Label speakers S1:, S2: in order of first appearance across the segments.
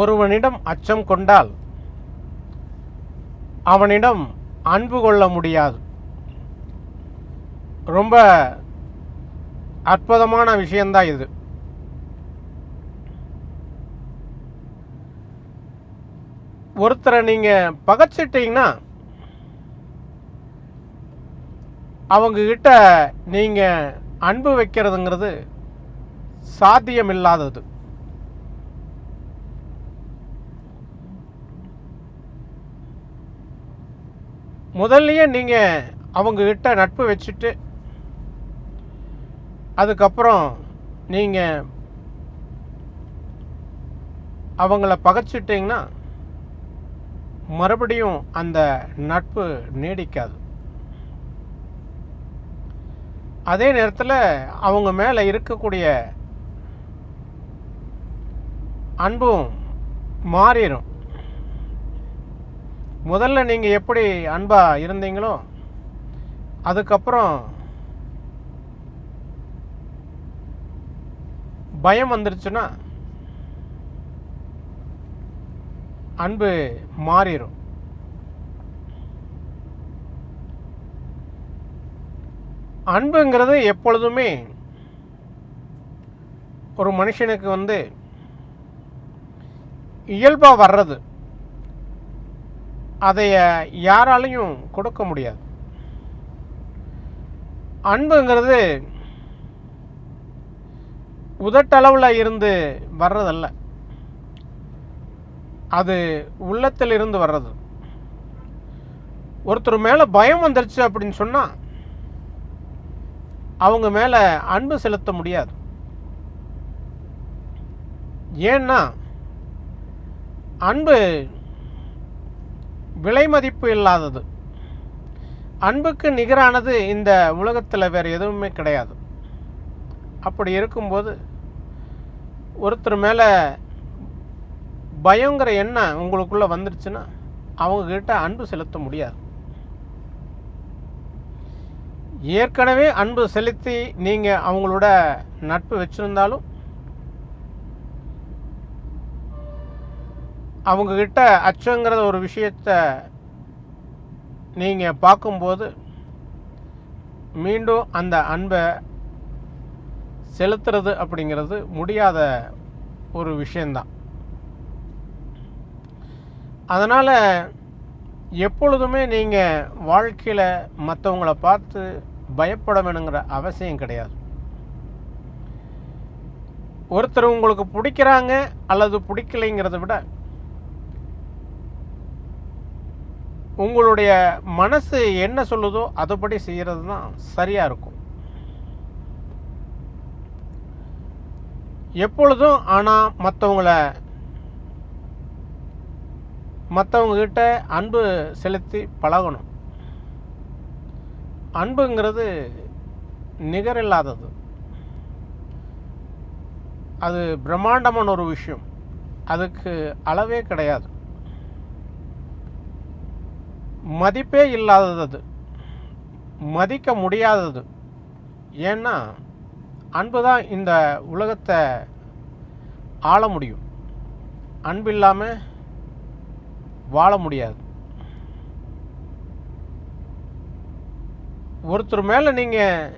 S1: ஒருவனிடம் அச்சம் கொண்டால் அவனிடம் அன்பு கொள்ள முடியாது. ரொம்ப அற்புதமான விஷயந்தான் இது. ஒருத்தரை நீங்கள் பகைச்சிட்டிங்கன்னா அவங்கக்கிட்ட நீங்கள் அன்பு வைக்கிறதுங்கிறது சாத்தியமில்லாதது. முதல்லையே நீங்கள் அவங்கக்கிட்ட நட்பு வச்சுட்டு அதுக்கப்புறம் நீங்கள் அவங்கள பகைச்சிட்டிங்கன்னா மறுபடியும் அந்த நட்பு நீடிக்காது. அதே நேரத்தில் அவங்க மேலே இருக்கக்கூடிய அன்பும் மாறிடும். முதல்ல நீங்கள் எப்படி அன்பாக இருந்தீங்களோ அதுக்கப்புறம் பயம் வந்துருச்சுன்னா அன்பு மாறிடும். அன்புங்கிறது எப்பொழுதுமே ஒரு மனுஷனுக்கு இயல்பாக வர்றது. அதை யாராலையும் கொடுக்க முடியாது. அன்புங்கிறது உதட்டளவில் இருந்து வர்றதல்ல, அது உள்ளத்திலிருந்து வர்றது. ஒருத்தர் மேலே பயம் வந்துருச்சு அப்படின்னு சொன்னால் அவங்க மேலே அன்பு செலுத்த முடியாது. ஏன்னா அன்பு விலை மதிப்பு இல்லாதது. அன்புக்கு நிகரானது இந்த உலகத்தில் வேறு எதுவுமே கிடையாது. அப்படி இருக்கும்போது ஒருத்தர் மேலே பயங்கிற எண்ணம் உங்களுக்குள்ளே வந்துருச்சுன்னா அவங்கக்கிட்ட அன்பு செலுத்த முடியாது. ஏற்கனவே அன்பு செலுத்தி நீங்கள் அவங்களோட நட்பு வச்சுருந்தாலும் அவங்கக்கிட்ட அச்சங்கிற ஒரு விஷயத்தை நீங்கள் பார்க்கும்போது மீண்டும் அந்த அன்பை செலுத்துறது அப்படிங்கிறது முடியாத ஒரு விஷயந்தான். அதனால் எப்பொழுதுமே நீங்கள் வாழ்க்கையில் மற்றவங்களை பார்த்து பயப்பட வேணுங்கிற அவசியம் கிடையாது. ஒருத்தர் உங்களுக்கு பிடிக்கிறாங்க அல்லது பிடிக்கலைங்கிறத விட உங்களுடைய மனசு என்ன சொல்லுதோ அதுபடி செய்கிறது தான் சரியாக இருக்கும். எப்பொழுதும் ஆனால் மற்றவங்கக்கிட்ட அன்பு செலுத்தி பழகணும். அன்புங்கிறது நிகரில்லாதது. அது பிரம்மாண்டமான ஒரு விஷயம். அதுக்கு அளவே கிடையாது. மதிப்பே இல்லாதது. அது மதிக்க முடியாதது. ஏன்னா அன்பு தான் இந்த உலகத்தை ஆள முடியும். அன்பு இல்லாமல் வாழ முடியாது. ஒருத்தர் மேலே நீங்கள்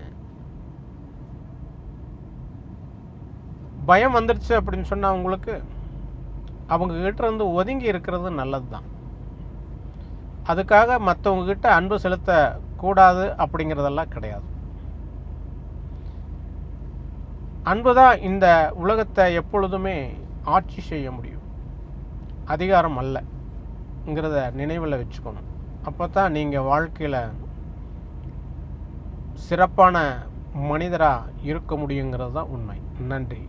S1: பயம் வந்துடுச்சு அப்படின்னு சொன்னால் உங்களுக்கு அவங்கக்கிட்ட இருந்து ஒதுங்கி இருக்கிறது நல்லது தான். அதுக்காக மற்றவங்கக்கிட்ட அன்பு செலுத்தக்கூடாது அப்படிங்கிறதெல்லாம் கிடையாது. அன்பு தான் இந்த உலகத்தை எப்பொழுதுமே ஆட்சி செய்ய முடியும், அதிகாரம் அல்லங்கிறத நினைவில் வச்சுக்கணும். அப்போ தான் நீங்கள் வாழ்க்கையில் சிறப்பான மனிதராக இருக்க முடியுங்கிறது தான் உண்மை. நன்றி.